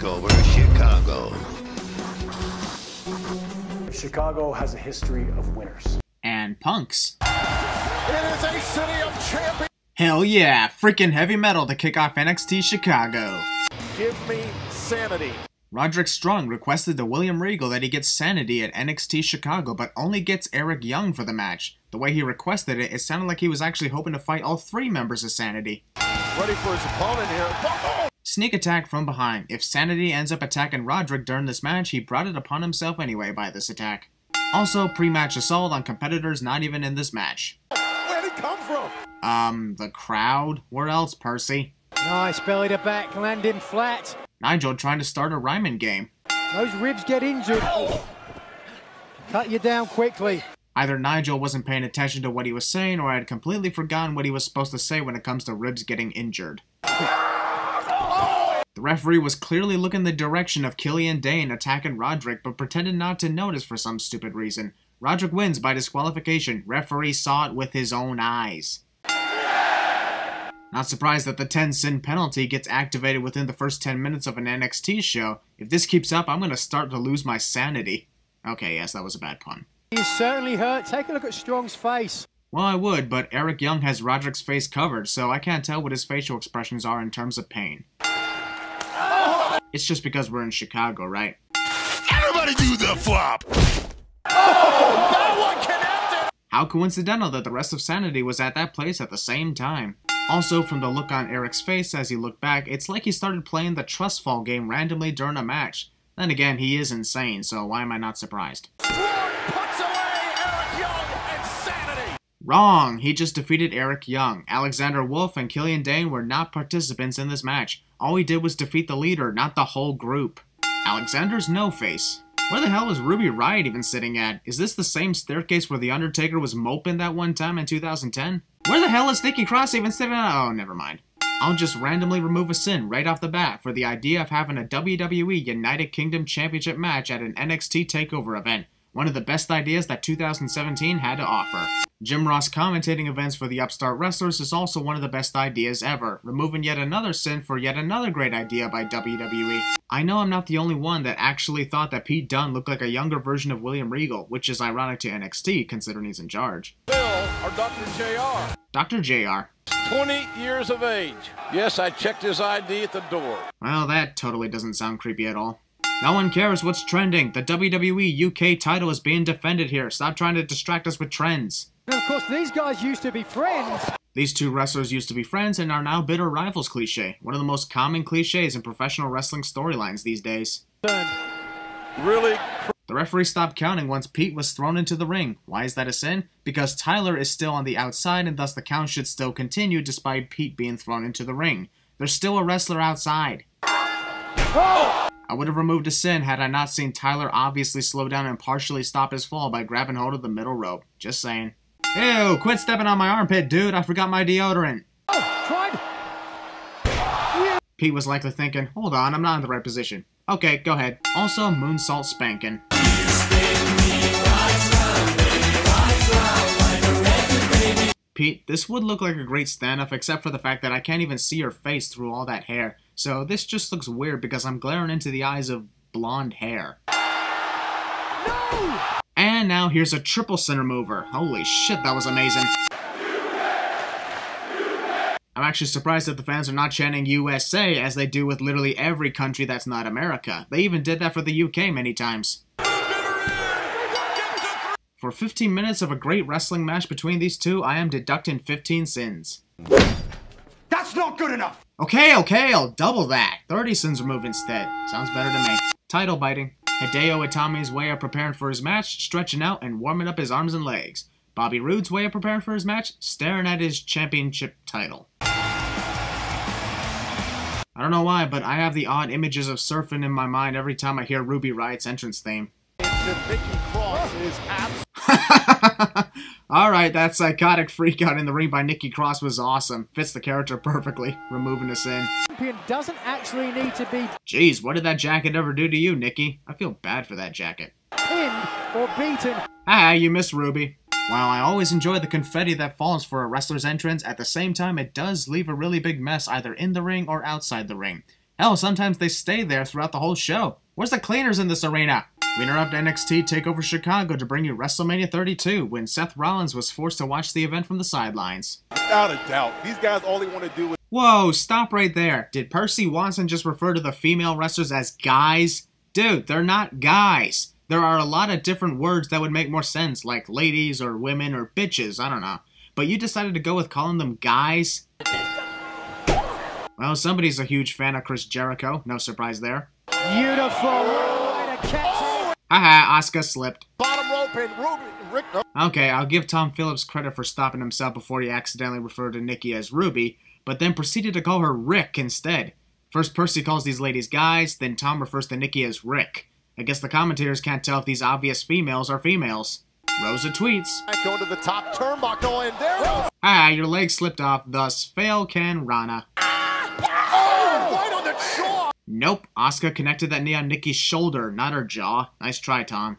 TakeOver Chicago. Chicago has a history of winners. And punks. It is a city of champions. Hell yeah, freaking heavy metal to kick off NXT Chicago. Give me sanity. Roderick Strong requested to William Regal that he get sanity at NXT Chicago, but only gets Eric Young for the match. The way he requested it, it sounded like he was actually hoping to fight all three members of Sanity. Ready for his opponent here. Oh! Sneak attack from behind. If Sanity ends up attacking Roderick during this match, he brought it upon himself anyway by this attack. Also, pre-match assault on competitors not even in this match. Where'd he come from? The crowd? Where else, Percy? Nice belly to back, landing flat. Nigel trying to start a rhyming game. Those ribs get injured. Cut you down quickly. Either Nigel wasn't paying attention to what he was saying, or I had completely forgotten what he was supposed to say when it comes to ribs getting injured. The referee was clearly looking the direction of Killian Dane attacking Roderick, but pretended not to notice for some stupid reason. Roderick wins by disqualification. Referee saw it with his own eyes. Not surprised that the 10-sin penalty gets activated within the first 10 minutes of an NXT show. If this keeps up, I'm going to start to lose my sanity. Okay, yes, that was a bad pun. He's certainly hurt. Take a look at Strong's face. Well, I would, but Eric Young has Roderick's face covered, so I can't tell what his facial expressions are in terms of pain. It's just because we're in Chicago, right? Everybody do the flop! Oh, that one connected! How coincidental that the rest of Sanity was at that place at the same time. Also, from the look on Eric's face as he looked back, it's like he started playing the trust fall game randomly during a match. Then again, he is insane, so why am I not surprised? Puts away Eric Young and sanity! Wrong! He just defeated Eric Young. Alexander Wolf and Killian Dane were not participants in this match. All he did was defeat the leader, not the whole group. Alexander's no face. Where the hell was Ruby Riott even sitting at? Is this the same staircase where The Undertaker was moping that one time in 2010? Where the hell is Nikki Cross even sitting at? Oh, never mind. I'll just randomly remove a sin right off the bat for the idea of having a WWE United Kingdom Championship match at an NXT TakeOver event. One of the best ideas that 2017 had to offer. Jim Ross commentating events for the upstart wrestlers is also one of the best ideas ever, removing yet another sin for yet another great idea by WWE. I know I'm not the only one that actually thought that Pete Dunne looked like a younger version of William Regal, which is ironic to NXT considering he's in charge. Bill or Dr. JR? Dr. JR. 20 years of age. Yes, I checked his ID at the door. Well, that totally doesn't sound creepy at all. No one cares what's trending. The WWE UK title is being defended here. Stop trying to distract us with trends. And of course, these guys used to be friends. These two wrestlers used to be friends and are now bitter rivals cliche. One of the most common cliches in professional wrestling storylines these days. Really? The referee stopped counting once Pete was thrown into the ring. Why is that a sin? Because Tyler is still on the outside and thus the count should still continue despite Pete being thrown into the ring. There's still a wrestler outside. Oh! I would have removed a sin had I not seen Tyler obviously slow down and partially stop his fall by grabbing hold of the middle rope. Just saying. Ew, quit stepping on my armpit, dude. I forgot my deodorant. Oh, tried. Pete was likely thinking, hold on, I'm not in the right position. Okay, go ahead. Also, moonsault spanking. Pete, this would look like a great stand-up except for the fact that I can't even see your face through all that hair. So this just looks weird because I'm glaring into the eyes of blonde hair. No! And now here's a triple center mover. Holy shit, that was amazing. I'm actually surprised that the fans are not chanting USA as they do with literally every country that's not America. They even did that for the UK many times. For 15 minutes of a great wrestling match between these two, I am deducting 15 sins. That's not good enough! Okay, I'll double that. 30 sins removed instead. Sounds better to me. Title biting. Hideo Itami's way of preparing for his match, stretching out and warming up his arms and legs. Bobby Roode's way of preparing for his match, staring at his championship title. I don't know why, but I have the odd images of surfing in my mind every time I hear Ruby Riott's entrance theme. Nikki Cross is Alright, that psychotic freakout in the ring by Nikki Cross was awesome. Fits the character perfectly, removing a sin. Champion doesn't actually need to be Jeez, what did that jacket ever do to you, Nikki? I feel bad for that jacket. pinned or beaten. Ah, you miss Ruby. While I always enjoy the confetti that falls for a wrestler's entrance, at the same time it does leave a really big mess either in the ring or outside the ring. Hell, sometimes they stay there throughout the whole show. Where's the cleaners in this arena? We interrupt NXT TakeOver Chicago to bring you WrestleMania 32 when Seth Rollins was forced to watch the event from the sidelines. Without a doubt, these guys all they want to do is... Whoa, stop right there. Did Percy Watson just refer to the female wrestlers as guys? Dude, they're not guys. There are a lot of different words that would make more sense, like ladies or women or bitches, I don't know. But you decided to go with calling them guys? Well, somebody's a huge fan of Chris Jericho, no surprise there. Beautiful. Way to catch it. Haha, Asuka slipped. bottom rope and Rick... Okay, I'll give Tom Phillips credit for stopping himself before he accidentally referred to Nikki as Ruby, but then proceeded to call her Rick instead. First Percy calls these ladies guys, then Tom refers to Nikki as Rick. I guess the commentators can't tell if these obvious females are females. Rosa tweets, Going to the top turnbuckle, and there goes... "Ah, your leg slipped off, thus fail Ken Rana." Oh, right on the jaw! Nope, Asuka connected that knee on Nikki's shoulder, not her jaw. Nice try, Tom.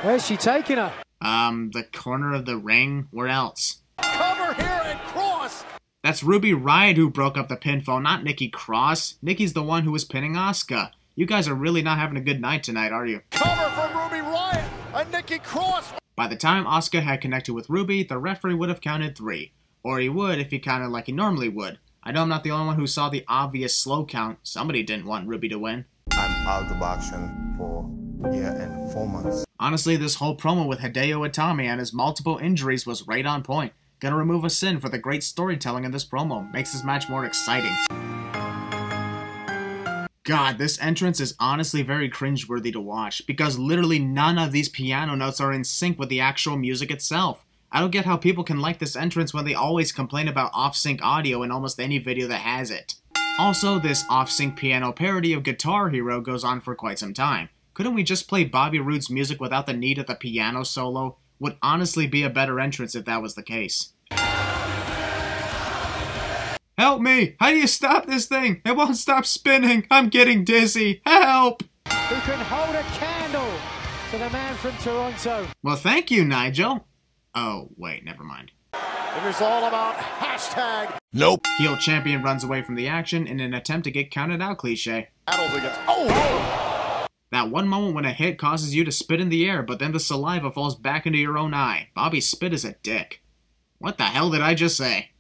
Where's she taking her? The corner of the ring? Where else? Cover here and cross! That's Ruby Riott who broke up the pinfall, not Nikki Cross. Nikki's the one who was pinning Asuka. You guys are really not having a good night tonight, are you? Cover from Ruby Riott, and Nikki Cross! By the time Asuka had connected with Ruby, the referee would have counted 3. Or he would if he counted like he normally would. I know I'm not the only one who saw the obvious slow count. Somebody didn't want Ruby to win. I'm out of action for a year and 4 months. Honestly, this whole promo with Hideo Itami and his multiple injuries was right on point. Gonna remove a sin for the great storytelling in this promo. Makes this match more exciting. God, this entrance is honestly very cringeworthy to watch, because literally none of these piano notes are in sync with the actual music itself. I don't get how people can like this entrance when they always complain about off-sync audio in almost any video that has it. Also, this off-sync piano parody of Guitar Hero goes on for quite some time. Couldn't we just play Bobby Roode's music without the need of the piano solo? Would honestly be a better entrance if that was the case. Help me! How do you stop this thing? It won't stop spinning! I'm getting dizzy! Help! Who can hold a candle to the man from Toronto? Well, thank you, Nigel. Oh, wait, never mind. It is all about hashtag Nope. Heel champion runs away from the action in an attempt to get counted out cliche. battles against... Oh! That one moment when a hit causes you to spit in the air, but then the saliva falls back into your own eye. Bobby's spit is a dick. What the hell did I just say?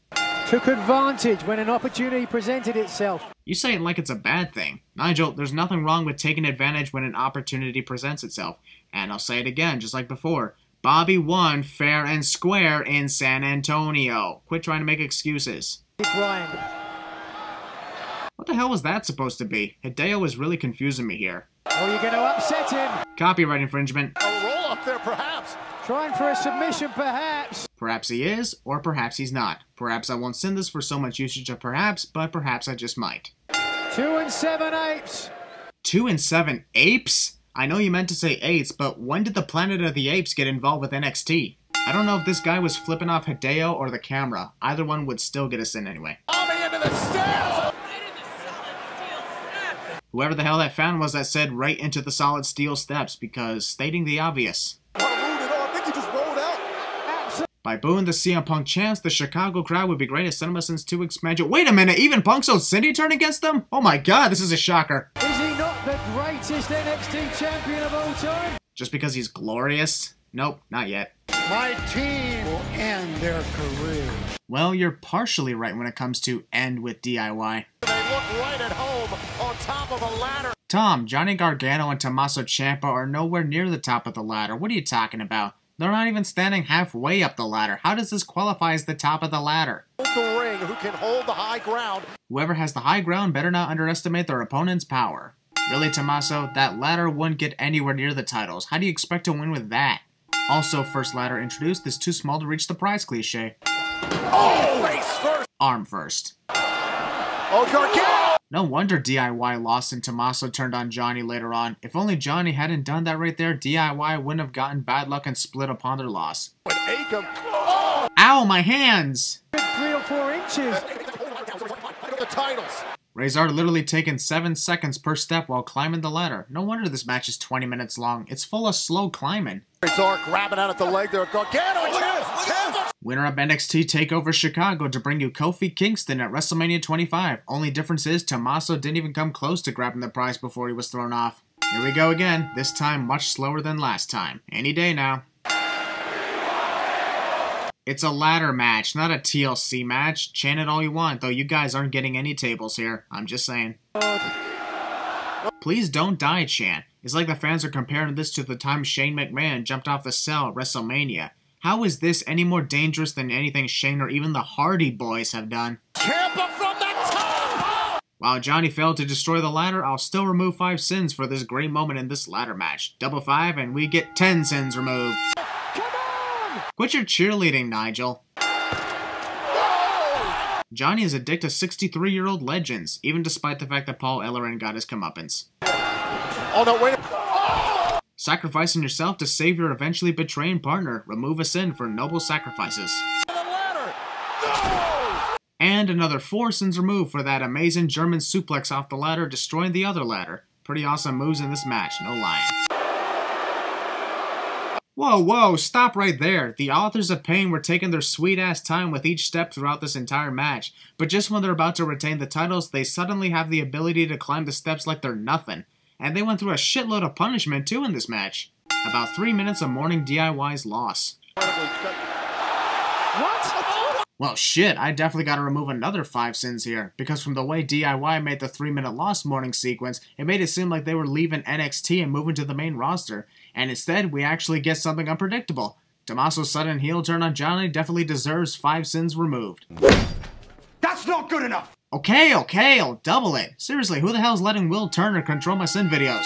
Took advantage when an opportunity presented itself. You say it like it's a bad thing. Nigel, there's nothing wrong with taking advantage when an opportunity presents itself. And I'll say it again, just like before. Bobby won fair and square in San Antonio. Quit trying to make excuses. Brian. What the hell was that supposed to be? Hideo is really confusing me here. Oh, you're going to upset him. Copyright infringement. A roll up there, perhaps. Trying for a submission, perhaps. Perhaps he is, or perhaps he's not. Perhaps I won't send this for so much usage of perhaps, but perhaps I just might. 2 and 7 apes. 2 and 7 apes? I know you meant to say 8s, but when did the Planet of the Apes get involved with NXT? I don't know if this guy was flipping off Hideo or the camera. Either one would still get us in anyway. Bobby into the stairs! Whoever the hell that fan was that said right into the solid steel steps, because stating the obvious. Nikki just rolled out. By booing the CM Punk chants, the Chicago crowd would be great at Cinema Sins 2 expansion. Wait a minute, even Punk's old Cindy turned against them? Oh my god, this is a shocker. Is he not the greatest NXT champion of all time? Just because he's glorious? Nope, not yet. My team will end their career. Well, you're partially right when it comes to end with DIY. They look right at home on top of a ladder. Tom, Johnny Gargano and Tommaso Ciampa are nowhere near the top of the ladder. What are you talking about? They're not even standing halfway up the ladder. How does this qualify as the top of the ladder? The ring, who can hold the high ground. Whoever has the high ground better not underestimate their opponent's power. Really, Tommaso? That ladder wouldn't get anywhere near the titles. How do you expect to win with that? Also, first ladder introduced is too small to reach the prize cliche. Oh, face first. Arm first. Oh, Gargano. No wonder DIY lost and Tommaso turned on Johnny later on. If only Johnny hadn't done that right there, DIY wouldn't have gotten bad luck and split upon their loss. With Akam. Oh. Ow, my hands! 3 or 4 inches. The titles. Razor literally taken 7 seconds per step while climbing the ladder. No wonder this match is 20 minutes long. It's full of slow climbing. Razor grabbing out at the leg there. Gargano. Winner of NXT TakeOver Chicago to bring you Kofi Kingston at WrestleMania 25. Only difference is Tommaso didn't even come close to grabbing the prize before he was thrown off. Here we go again, this time much slower than last time. Any day now. It's a ladder match, not a TLC match. Chant it all you want, though you guys aren't getting any tables here. I'm just saying. Please don't die, chant. It's like the fans are comparing this to the time Shane McMahon jumped off the cell at WrestleMania. How is this any more dangerous than anything Shane or even the Hardy Boys have done? Ciampa from the top! While Johnny failed to destroy the ladder, I'll still remove 5 sins for this great moment in this ladder match. Double 5 and we get 10 sins removed. Quit your cheerleading, Nigel. Johnny is addicted to 63-year-old legends, even despite the fact that Paul Ellering got his comeuppance. Oh no, wait. Oh! Sacrificing yourself to save your eventually betraying partner. Remove a sin for noble sacrifices. No! And another 4 sins removed for that amazing German suplex off the ladder, destroying the other ladder. Pretty awesome moves in this match, no lying. Whoa, stop right there. The authors of pain were taking their sweet-ass time with each step throughout this entire match, but just when they're about to retain the titles, they suddenly have the ability to climb the steps like they're nothing. And they went through a shitload of punishment too in this match. About 3 minutes of morning DIY's loss. What? Well shit, I definitely gotta remove another 5 sins here, because from the way DIY made the 3-minute loss morning sequence, it made it seem like they were leaving NXT and moving to the main roster, and instead we actually get something unpredictable. Tommaso's sudden heel turn on Johnny definitely deserves 5 sins removed. That's not good enough! Okay, I'll double it. Seriously, who the hell's letting Will Turner control my sin videos?